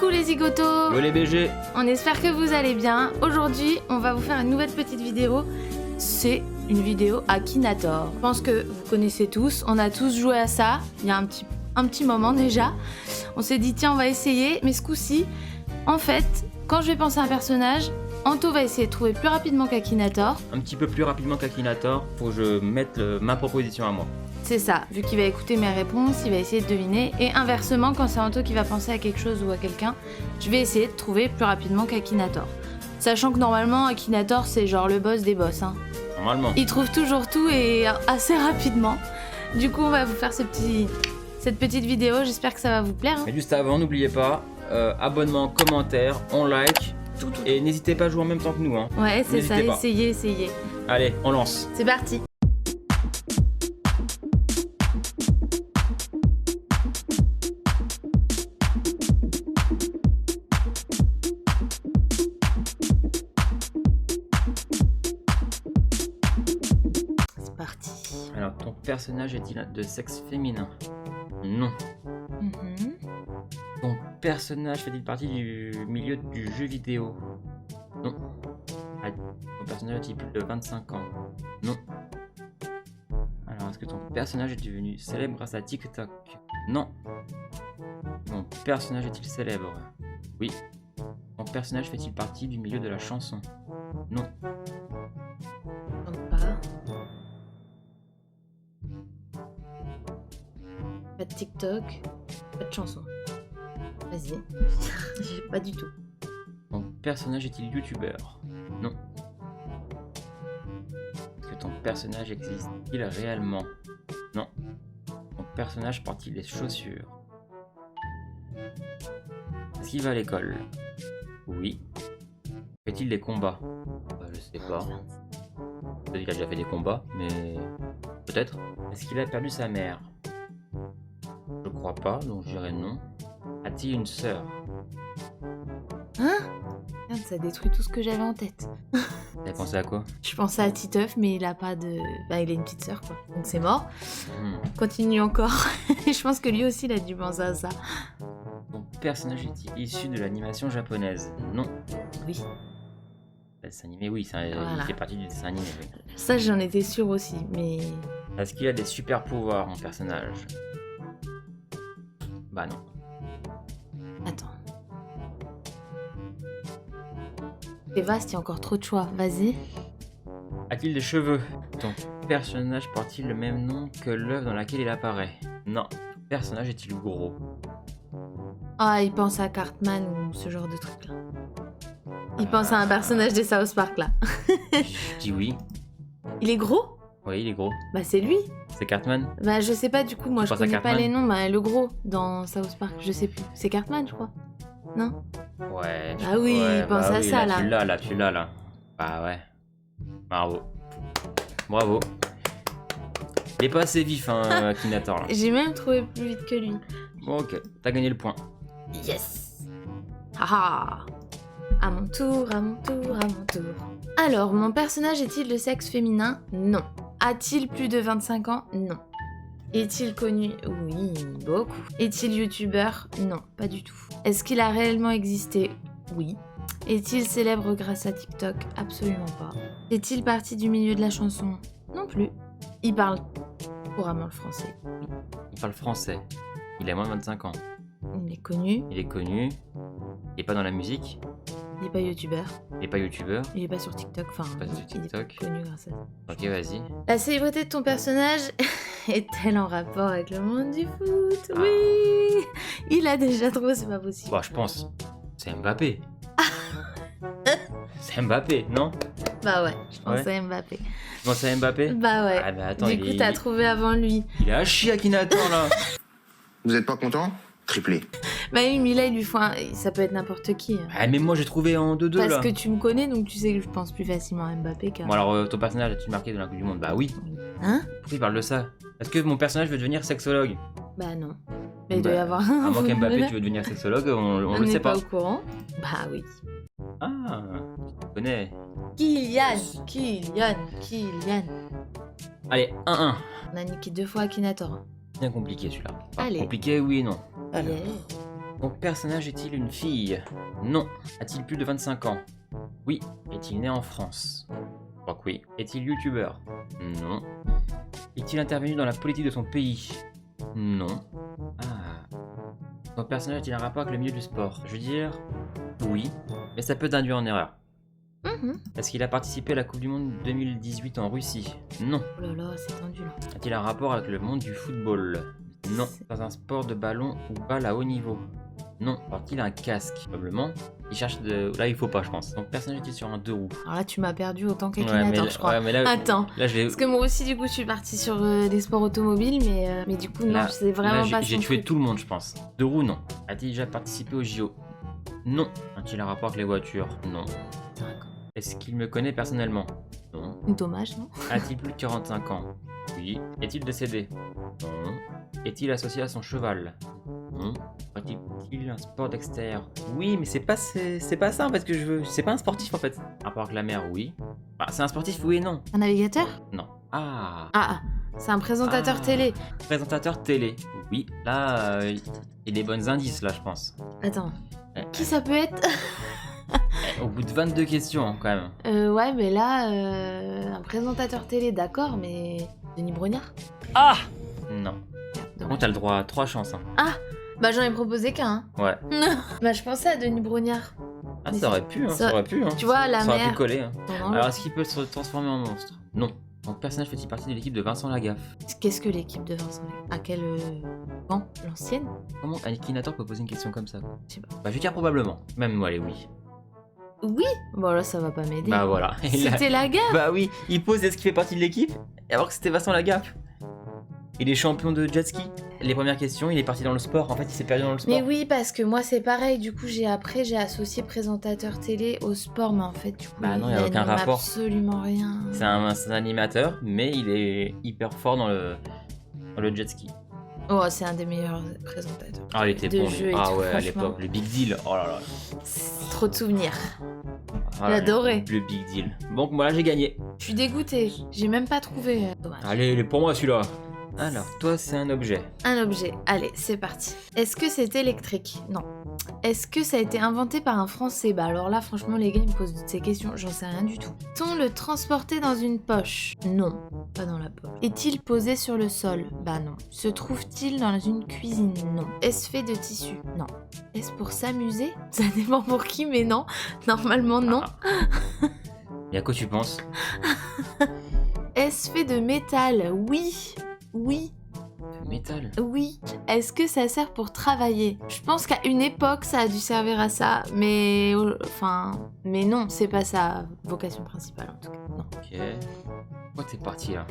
Coucou les zigotos. Yo les BG. On espère que vous allez bien. Aujourd'hui, on va vous faire une nouvelle petite vidéo. C'est une vidéo Akinator. Je pense que vous connaissez tous, on a tous joué à ça. Il y a un petit moment déjà. On s'est dit tiens, on va essayer, mais ce coup-ci, en fait, quand je vais penser à un personnage, Anto va essayer de trouver plus rapidement qu'Akinator. Un petit peu plus rapidement qu'Akinator, faut que je mette ma proposition à moi. C'est ça, vu qu'il va écouter mes réponses, il va essayer de deviner. Et inversement, quand c'est Anto qui va penser à quelque chose ou à quelqu'un, je vais essayer de trouver plus rapidement qu'Akinator. Sachant que normalement, Akinator, c'est genre le boss des boss. Hein. Normalement. Il trouve toujours tout et assez rapidement. Du coup, on va vous faire cette petite vidéo, j'espère que ça va vous plaire. Hein. Mais juste avant, n'oubliez pas, abonnement, commentaire, on like. Tout. Et n'hésitez pas à jouer en même temps que nous. Hein. Ouais, c'est ça, essayez. Allez, on lance. C'est parti. Alors, ton personnage est-il de sexe féminin? Non. Ton personnage fait-il partie du milieu du jeu vidéo? Non. Ton personnage a-t-il plus de 25 ans? Non. Alors, est-ce que ton personnage est devenu célèbre grâce à TikTok? Non. Ton personnage est-il célèbre? Oui. Ton personnage fait-il partie du milieu de la chanson? Non. Pas de TikTok, pas de chanson. Vas-y. Pas du tout. Ton personnage est-il youtubeur? Non. Est-ce que ton personnage existe-t-il réellement? Non. Ton personnage porte-t-il des chaussures? Est-ce qu'il va à l'école? Oui. Fait-il des combats? Je sais pas. Peut-être qu'il a déjà fait des combats, mais... peut-être. Est-ce qu'il a perdu sa mère? Je crois pas, donc je dirais non. A-t-il une sœur? Hein? Merde, ça détruit tout ce que j'avais en tête. T'avais pensé à quoi? Je pensais à Titeuf, mais il a pas de... Bah, il a une petite sœur, quoi. Donc c'est mort. Continue encore. Je pense que lui aussi, il a dû penser à ça. Ton personnage est issu de l'animation japonaise? Non. Oui. Le dessin animé, oui, voilà. Il fait partie du dessin animé. Oui. Ça, j'en étais sûre aussi, mais... Est-ce qu'il a des super pouvoirs en personnage? Bah non. Attends. C'est vaste, il y a encore trop de choix. Vas-y. A-t-il des cheveux? Ton personnage porte-t-il le même nom que l'œuvre dans laquelle il apparaît? Non. Ton personnage est-il gros? Ah, il pense à Cartman ou ce genre de truc là. Il pense à un personnage des South Park là. Je dis oui. Il est gros? Oui, il est gros. Bah c'est lui. C'est Cartman? Bah je sais pas du coup, moi je connais pas les noms. Bah le gros dans South Park, je sais plus. C'est Cartman je crois. Non? Ouais. Ah oui, il pense à ça là. Tu l'as là. Bah ouais. Bravo. Bravo. Il est pas assez vif hein, Akinator là. J'ai même trouvé plus vite que lui. Bon ok, t'as gagné le point. Yes. Haha. À mon tour. Alors, mon personnage est-il de sexe féminin? Non. A-t-il plus de 25 ans? Non. Est-il connu? Oui, beaucoup. Est-il youtubeur? Non, pas du tout. Est-ce qu'il a réellement existé? Oui. Est-il célèbre grâce à TikTok? Absolument pas. Est-il parti du milieu de la chanson? Non plus. Il parle couramment le français. Oui. Il parle français. Il a moins de 25 ans. Il est connu. Il est pas dans la musique. Il est pas youtubeur. Il est pas youtubeur. Il est pas sur TikTok. Enfin, pas sur TikTok. Il est connu grâce à ça. Ok, vas-y. La célébrité de ton personnage est-elle en rapport avec le monde du foot? Oui. Il a déjà trouvé, c'est pas possible. Bah, je pense. C'est Mbappé. C'est Mbappé, non? Bah ouais, je pense à Mbappé. Tu penses à Mbappé? Bah ouais. Ah bah attends, du coup, t'as trouvé avant lui. Il est à chier Akinator là. Vous êtes pas content? Triplé. Bah oui, mais là, il lui faut un... Ça peut être n'importe qui. Hein. Ah mais moi j'ai trouvé en 2-2 là. Parce que tu me connais, donc tu sais que je pense plus facilement à Mbappé qu'à... Bon alors, ton personnage a-t-il marqué dans la Coupe du Monde? Bah oui. Hein? Pourquoi il parle de ça? Est-ce que mon personnage veut devenir sexologue? Bah non. Mais il doit y avoir un... À moins qu'Mbappé tu veux devenir sexologue, on le sait pas. On n'est pas au courant. Bah oui. Ah, tu connais. Kylian. Allez, 1-1. On a niqué 2 fois Akinator. Bien compliqué celui-là. Enfin, Allez. compliqué, oui et non. Alors, Yeah. Ton personnage est-il une fille? Non. A-t-il plus de 25 ans? Oui. Est-il né en France? Je crois que oui. Est-il youtubeur? Non. Est-il intervenu dans la politique de son pays? Non. Ah. Ton personnage a-t-il un rapport avec le milieu du sport? Je veux dire, oui, mais ça peut t'induire en erreur. Est-ce qu'il a participé à la Coupe du Monde 2018 en Russie? Non. Oh là là, c'est tendu là. A-t-il un rapport avec le monde du football? Non. Dans un sport de ballon ou balle à haut niveau? Non. Porte-t-il un casque? Probablement. Il cherche de... Là, il faut pas, je pense. Donc, personnage est-il sur un 2 roues? Alors là, tu m'as perdu autant Ouais, qu'Akinator, je crois. ouais, mais là, Attends. là, je l'ai... Parce que moi aussi, du coup, je suis partie sur des sports automobiles, mais du coup, non, Là, c'est vraiment pas j'ai son tué truc. tout le monde, je pense. 2 roues, non. A-t-il déjà participé au JO? Non. A-t-il un rapport avec les voitures? Non. D'accord. Est-ce qu'il me connaît personnellement? Non. Dommage, non? A-t-il plus de 45 ans? Oui. Est-il décédé? Non. Est-il associé à son cheval? Non. Pratique-t-il un sport d'extérieur? Oui, mais c'est pas ça en fait que je veux. C'est pas un sportif en fait. Rapport avec la mer, oui. Ah, c'est un sportif, oui et non. Un navigateur? Non. Ah. C'est un présentateur Ah. télé. Présentateur télé. Oui. Là, il y a des bons indices là, je pense. Attends. Eh, Qui ça peut être? Au bout de 22 questions, hein, quand même. Ouais, mais là, un présentateur télé, d'accord, mais... Denis Brognard? Ah non. Merde, Bon, t'as le droit à 3 chances. Hein. Bah, j'en ai proposé qu'un. Ouais. Bah, je pensais à Denis Brognard. Ah, Mais ça aurait pu, hein, ça- ça aurait pu. Hein. Tu vois, la Ça aurait pu mer... coller. Hein. Non, non, Alors, est-ce qu'il peut se transformer en monstre? Non. Ton personnage fait-il partie de l'équipe de Vincent Lagaffe? Qu'est-ce que l'équipe de Vincent Lagaffe? À quel banc? L'ancienne? Comment Akinator peut poser une question comme ça? Je sais pas. Bah, je vais dire probablement. Même moi, allez, oui. Oui? Bon, là, ça va pas m'aider. Bah voilà. Il a- C'était Lagaffe? Bah oui, il pose est-ce qu'il fait partie de l'équipe alors que c'était Vincent Lagaffe. Il est champion de jet ski. Les premières questions, il est parti dans le sport. En fait, il s'est perdu dans le sport. Mais oui, parce que moi, c'est pareil. Du coup, j'ai associé présentateur télé au sport, mais en fait, du coup, Bah non, y a il aucun anime rapport. absolument rien. C'est un animateur, mais il est hyper fort dans le jet ski. Oh, c'est un des meilleurs présentateurs. Ah, il était De bon. jeu Lui. et Ah tout, ouais, à franchement. l'époque, le Big Deal. Oh là là. C'est trop de souvenirs. Ah là, J'adorais. Le Big Deal. Bon, moi là, j'ai gagné. Je suis dégoûtée. J'ai même pas trouvé. Dommage. Allez, il est pour moi celui-là. Alors, toi, c'est un objet. Un objet. Allez, c'est parti. Est-ce que c'est électrique? Non. Est-ce que ça a été inventé par un Français? Bah alors là, franchement, les gars, ils me posent toutes ces questions. J'en sais rien du tout. Peut-on le transporter dans une poche? Non, pas dans la poche. Est-il posé sur le sol? Bah non. Se trouve-t-il dans une cuisine? Non. Est-ce fait de tissu? Non. Est-ce pour s'amuser? Ça dépend pour qui, mais non. Normalement, non. Et à quoi tu penses? Est-ce fait de métal? Oui. Oui. De métal. Oui. Est-ce que ça sert pour travailler? Je pense qu'à une époque, ça a dû servir à ça, mais... Enfin... Mais non, c'est pas sa vocation principale, en tout cas. Non. Ok. Pourquoi t'es parti là?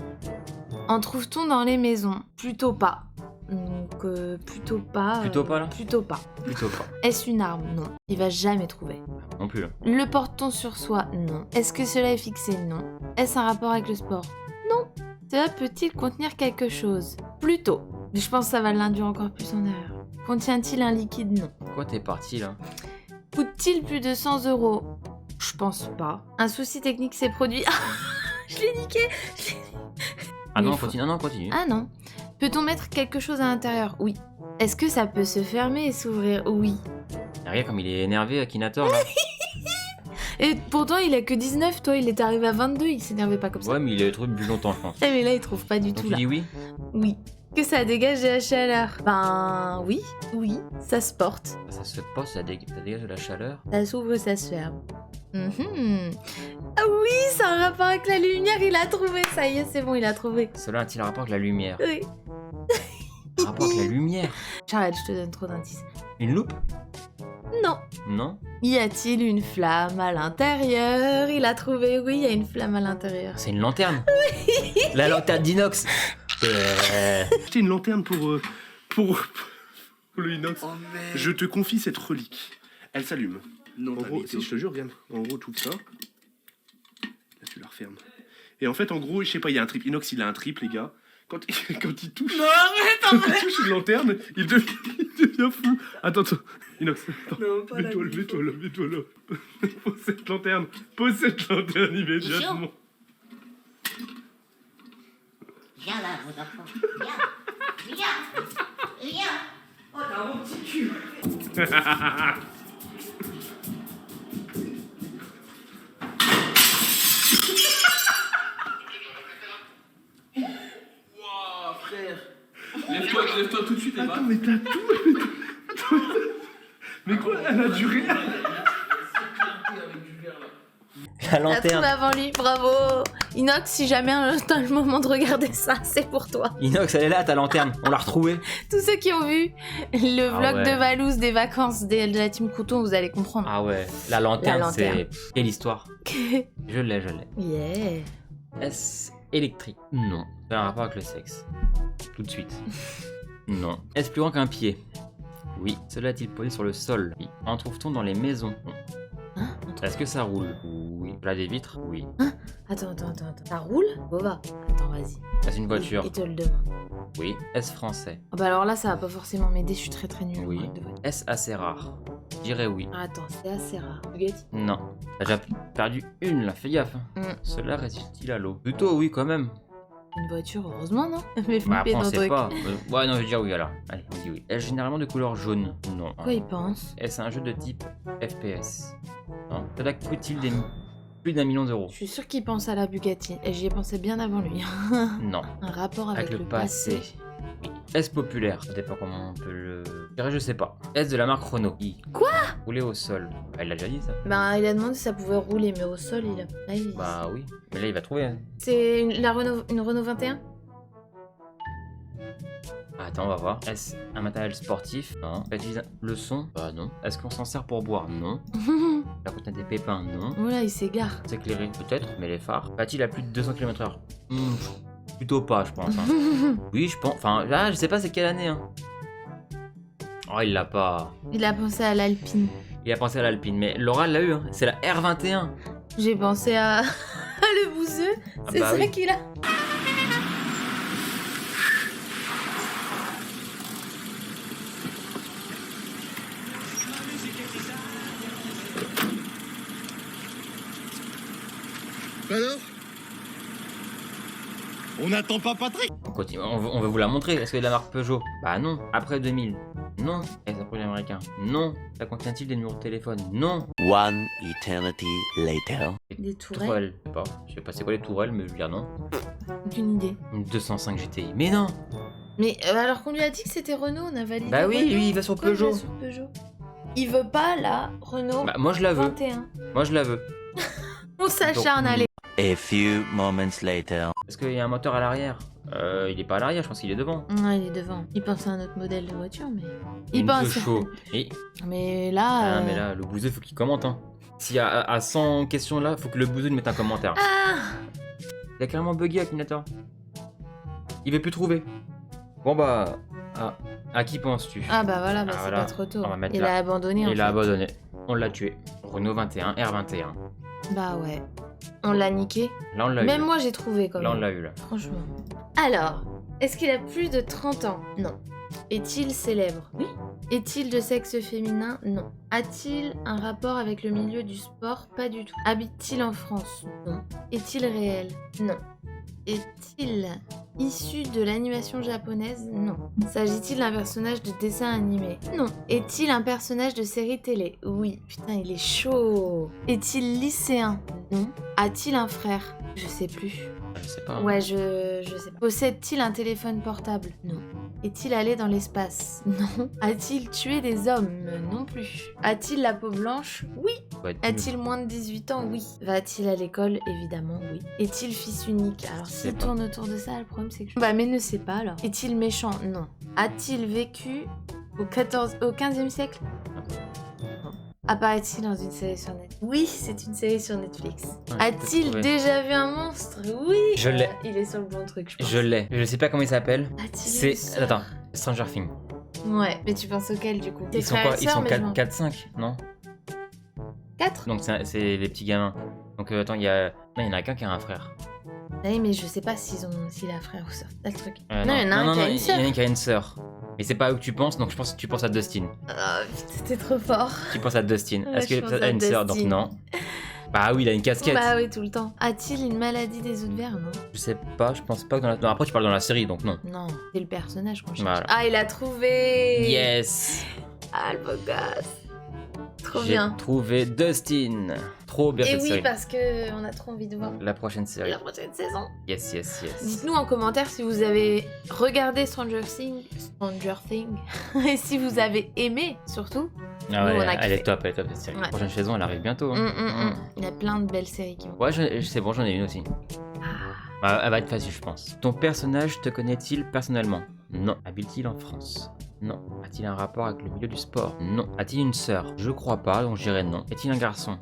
En trouve-t-on dans les maisons? Plutôt pas. Donc, plutôt pas... Plutôt pas, là? Plutôt pas. Plutôt pas. Est-ce une arme? Non. Il va jamais trouver. Non plus. Là. Le porte-t-on sur soi? Non. Est-ce que cela est fixé? Non. Est-ce un rapport avec le sport? Non. Cela peut-il contenir quelque chose? Plutôt. Mais je pense que ça va l'induire encore plus en erreur. Contient-il un liquide? Non. Pourquoi t'es parti là? Coûte-t-il plus de 100 €? Je pense pas. Un souci technique s'est produit. Je l'ai niqué. Ah Mais non, faut- continue. Non, continue. Ah non. Peut-on mettre quelque chose à l'intérieur? Oui. Est-ce que ça peut se fermer et s'ouvrir? Oui. Regarde comme il est énervé, Akinator là. Et pourtant, il a que 19, toi, il est arrivé à 22, il s'énervait pas comme ça. Ouais, mais il a trouvé plus longtemps, je pense. Eh, mais là, il trouve pas du Donc tout tu là. dis oui? Oui. Que ça dégage de la chaleur? Ben oui, oui, ça se porte. Ça se porte, ça dégage de la chaleur. Ça s'ouvre, ça se ferme. Mhm. Ah oui, c'est un rapport avec la lumière, il a trouvé. Ça y est, c'est bon, il a trouvé. Cela a-t-il un rapport avec la lumière? Oui. Un rapport avec la lumière? J'arrête, je te donne trop d'indices. Une loupe? Non. Non? Y a-t-il une flamme à l'intérieur? Il a trouvé, oui, il y a une flamme à l'intérieur. C'est une lanterne? La lanterne d'inox. Acheter une lanterne pour le inox. Oh merde. Je te confie cette relique. Elle s'allume. Non, En t'as gros, mis si je te jure, regarde. En gros, tout ça. Là, tu la refermes. Et en fait, en gros, je sais pas, il y a un trip. Inox, il a un trip, les gars. Quand il touche. Non, arrête, Quand il touche une lanterne, il devient fou. Attends. Inox, attends. Non, pas la Mets-toi là. Pose cette lanterne. Pose cette lanterne immédiatement. Viens là, mon enfant. Viens. Viens. Viens. Oh t'as un bon petit cul. Wouah, frère. Lève-toi tout de suite, Eva. Attends, mais t'as tout. Attends, mais quoi, elle a duré. La T'as tout lanterne. avant lui, bravo. Inox, si jamais t'as le moment de regarder ça, c'est pour toi. Inox, elle est là, ta lanterne. On l'a retrouvée. Tous ceux qui ont vu le Ah vlog ouais. de Valouz des vacances de la team Couton, vous allez comprendre. Ah ouais. La lanterne, La lanterne. c'est... Quelle histoire. Je l'ai. Yeah. Est-ce électrique? Non. C'est un rapport avec le sexe. Tout de suite. Non. Est-ce plus grand qu'un pied? Oui. Cela est-il posé sur le sol? Oui. En trouve-t-on dans les maisons? Non. Hein? Est-ce que ça roule? Oui. Là des vitres? Oui. Attends. Ça roule? Bova. Attends, vas-y. Est-ce une voiture? Il te le demande. Oui. Est-ce français? Ah bah alors là, ça va pas forcément m'aider, je suis très nulle. Oui. en règle de voiture. Est-ce assez rare? Je dirais oui. Ah, attends, c'est assez rare. Bugatti? Non. T'as déjà perdu une là, fais gaffe. Mm. Cela résiste-t-il à l'eau? Plutôt oui quand même. Une voiture, heureusement, non? Mais Bah après flipper on dans sait ton pas. Ouais non je vais dire oui alors. Allez on dit oui. Est-ce généralement de couleur jaune? Non. Quoi il pense? Est-ce un jeu de type FPS? Non. Cela coûte-t-il plus d'1 million d'euros? Je suis sûre qu'il pense à la Bugatti, et j'y ai pensé bien avant lui. Non. Un rapport avec, Avec le passé. Oui. Est-ce populaire? Ça dépend comment on peut le... Je dirais je sais pas. Est-ce de la marque Renault? Quoi? Rouler au sol. Bah, elle l'a déjà dit ça. Bah, il a demandé si ça pouvait rouler, mais au sol, il a pas dit. Bah oui. Mais là il va trouver. Hein. C'est une Renault 21? Attends, on va voir. Est-ce un matériel sportif? Non. Utilise le son? Bah non. Est-ce qu'on s'en sert pour boire? Non. La contient des pépins? Non. Voilà, il s'égare. S'éclairer? Peut-être, mais les phares. Va-t-il à plus de 200 km/h? Plutôt pas, je pense. Hein. Oui, je pense. Enfin, là, je sais pas c'est quelle année. Hein. Oh, il l'a pas. Il a pensé à l'Alpine. Il a pensé à l'Alpine, mais Laura l'a eu. Hein. C'est la R21. J'ai pensé à le bouseux. Ah C'est bah ça oui. qu'il a. Alors? On n'attend pas Patrick. On continue. On veut vous la montrer. Est-ce que de la marque Peugeot? Bah non. Après 2000? Non. Est-ce un produit américain? Non. Ça contient-il des numéros de téléphone? Non. One eternity later. Des tourelles. Tourelle? Je sais pas. Je sais pas c'est quoi les tourelles, mais je veux dire non. Aucune idée. Une 205 GTI. Mais non. Mais alors qu'on lui a dit que c'était Renault, on a validé. Bah oui, Renault. lui il va sur Pourquoi il va Peugeot. sur Peugeot. Il veut pas la Renault Bah moi je la veux. 21. Moi je la veux. On s'acharne, Donc, allez. A few moments later. Est-ce qu'il y a un moteur à l'arrière? Il est pas à l'arrière, je pense qu'il est devant. Non, il est devant. Il pense à un autre modèle de voiture, mais. Il Une pense. Peugeot. Et... Mais là. Ah, mais là, le bouseux, faut qu'il commente. Hein. S'il y a à 100 questions là, faut que le bouseux mette un commentaire. Ah Il a carrément bugué, Akinator. Il veut plus trouver. Bon bah. À qui penses-tu? Ah bah voilà, bah Ah, c'est voilà. pas trop tôt. On va mettre Il là. a abandonné. en Il a fait. abandonné. On l'a tué. Renault 21, R21. Bah ouais. On l'a niqué. Là on l'a eu. Même moi j'ai trouvé quand Là on même. l'a eu là. Franchement. Alors, est-ce qu'il a plus de 30 ans? Non. Est-il célèbre? Oui. Est-il de sexe féminin? Non. A-t-il un rapport avec le milieu du sport? Pas du tout. Habite-t-il en France? Non. Est-il réel? Non. Est-il issu de l'animation japonaise? Non. S'agit-il d'un personnage de dessin animé? Non. Est-il un personnage de série télé? Oui. Putain, il est chaud. Est-il lycéen? Non. A-t-il un frère? Je sais plus. Je sais pas. Ouais, je sais pas. Possède-t-il un téléphone portable? Non. Est-il allé dans l'espace? Non. A-t-il tué des hommes? Non plus. A-t-il la peau blanche? Oui. Ouais, A-t-il moins de 18 ans? Oui. Va-t-il à l'école? Évidemment, oui. Est-il fils unique? Alors, Je sais s'il pas. tourne autour de ça, le problème c'est que... Bah, mais ne sait pas alors. Est-il méchant? Non. A-t-il vécu au 15e siècle? Non. Apparaît-il dans une série sur Netflix? Oui, c'est une série sur Netflix. Ouais, A-t-il peut-être, ouais. déjà vu un monstre? Oui. Je l'ai. Il est sur le bon truc, je pense. Je l'ai. Je sais pas comment il s'appelle. A-t-il C'est. une sœur? Attends. Stranger Things. Ouais, mais tu penses auquel du coup? Ils sont quoi? Ils sont 4-5, non? 4? Donc c'est les petits gamins. Donc attends, il y a. Non, il y en a qu'un qui a un frère. Oui, mais je sais pas s'il a un frère ou sœur. C'est ça le truc. Non, il y en a un qui a une il y sœur. en a un qui a une sœur. Mais c'est pas eux que tu penses, donc je pense que tu penses à Dustin. Ah, putain, t'es trop fort. Tu penses à Dustin. Ouais, Est-ce je qu'il pense a à une sœur? Donc Dustin. non. Bah oui, il a une casquette. Bah oui, tout le temps. A-t-il une maladie des ovaires? Non. Je sais pas, je pense pas que dans la... Non, après tu parles dans la série, donc non. Non, c'est le personnage qu'on cherche. Voilà. Ah, il a trouvé. Yes. Ah, le beau gosse. Trop J'ai bien. trouvé Dustin. Trop bien Et cette oui, série. parce que on a trop envie de voir La prochaine série. la prochaine saison. Yes, yes, yes. Dites-nous en commentaire si vous avez regardé Stranger Things et si vous avez aimé surtout. Ah ouais, Nous, on a elle kiffé. est top cette série. Ouais. La prochaine saison, elle arrive bientôt. Hein. Il y a plein de belles séries qui vont. Ouais, c'est bon, j'en ai une aussi. Bah, elle va être facile, je pense. Ton personnage te connaît-il personnellement? Non. Habite-t-il en France? Non. A-t-il un rapport avec le milieu du sport? Non. A-t-il une sœur? Je crois pas, donc je dirais non. Est-il un garçon?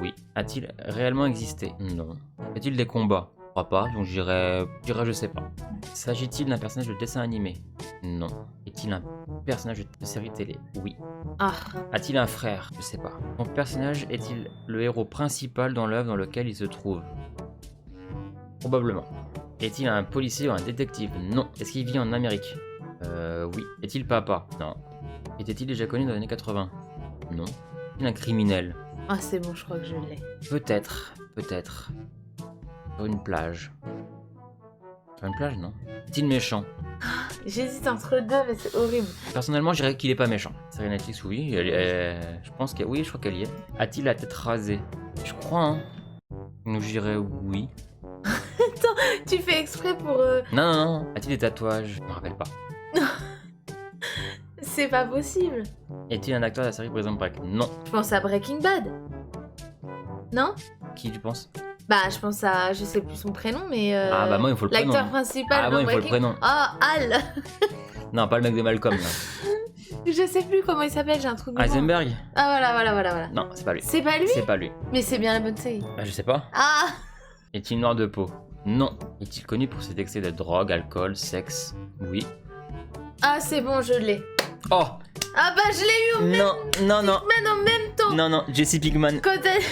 Oui. A-t-il réellement existé? Non. A-t-il des combats? Je crois pas, donc je dirais je sais pas. S'agit-il d'un personnage de dessin animé? Non. Est-il un personnage de série télé? Oui. Ah, A-t-il un frère? Je sais pas. Ton personnage est-il le héros principal dans l'œuvre dans laquelle il se trouve? Probablement. Est-il un policier ou un détective? Non. Est-ce qu'il vit en Amérique? Oui. Est-il papa? Non. Était-il déjà connu dans les années 80? Non. Est-il un criminel? ah c'est bon, je crois que je l'ai. Peut-être. Peut-être. Sur une plage. Sur une plage, non. Est-il méchant? J'hésite entre deux, mais c'est horrible. Personnellement, je dirais qu'il est pas méchant. Série Netflix, oui. Je pense que oui, je crois qu'elle y est. A-t-il la tête rasée? Je crois, hein. Donc je dirais oui. Tu fais exprès pour. Non, non, non. A-t-il des tatouages? Je me rappelle pas. C'est pas possible. Est-il un acteur de la série Prison Break? Non. Je pense à Breaking Bad. Non? Qui tu penses? Bah, je pense à. Je sais plus son prénom, mais. Ah bah moi il me faut le prénom. L'acteur principal. Ah dans moi il me faut le Breaking- prénom. Ah, Al. Non, pas le mec de Malcolm là. Je sais plus comment il s'appelle, j'ai un truc de moi. Heisenberg? Ah, voilà. Non, c'est pas lui. C'est pas lui? C'est pas lui. Mais c'est bien la bonne série. Ah, je sais pas. Ah! Est-il noir de peau? Non. Est-il connu pour ses excès de drogue, alcool, sexe? Oui. Ah, c'est bon, je l'ai. Oh! Ah, bah, je l'ai eu Non, non, non. mais en même temps. Non, non, Jesse Pinkman. Quand elle.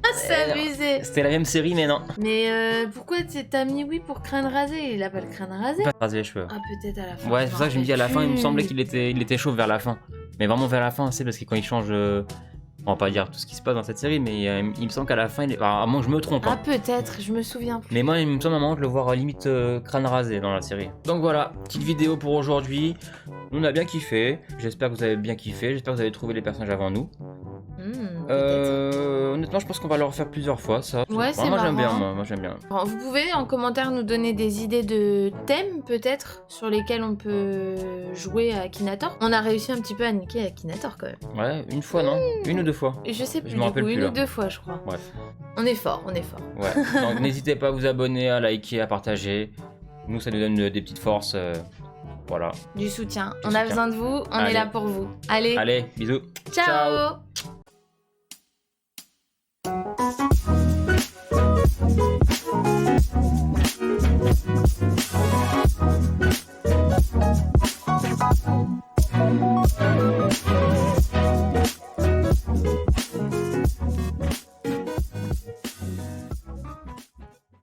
Ah, c'est non. abusé. C'était la même série, mais non. Mais pourquoi t'as mis oui pour crâne rasé? Il a pas le crâne rasé? Pas raser les cheveux. Ah, peut-être à la fin. Ouais, je c'est m'en pour ça que je me dis à la fin, rappelle il me plus. semblait qu'il était chauve vers la fin. Mais vraiment vers la fin, c'est parce que quand il change. On va pas dire tout ce qui se passe dans cette série, mais il me semble qu'à la fin, à moins que je me trompe. Ah, Hein. peut-être, je me souviens plus. Mais moi, il me semble à un moment de le voir limite crâne rasé dans la série. Donc voilà, petite vidéo pour aujourd'hui. Nous, on a bien kiffé. J'espère que vous avez bien kiffé. J'espère que vous avez trouvé les personnages avant nous. Peut-être. Honnêtement, je pense qu'on va le refaire plusieurs fois, ça. Ouais, c'est moi, j'aime bien, marrant. moi j'aime bien. Bon, vous pouvez en commentaire nous donner des idées de thèmes peut-être sur lesquels on peut jouer à Akinator. On a réussi un petit peu à niquer Akinator quand même. Ouais, une fois, non? Une ou deux fois? Et je sais plus Je me du rappelle coup, plus, une là. ou deux fois je crois. Bref. On est fort, on est fort. Ouais. Donc n'hésitez pas à vous abonner, à liker, à partager. Nous, ça nous donne des petites forces. Voilà. Du soutien. Du On a soutien. besoin de vous, on Allez. est là pour vous. Allez, Allez, bisous. ciao.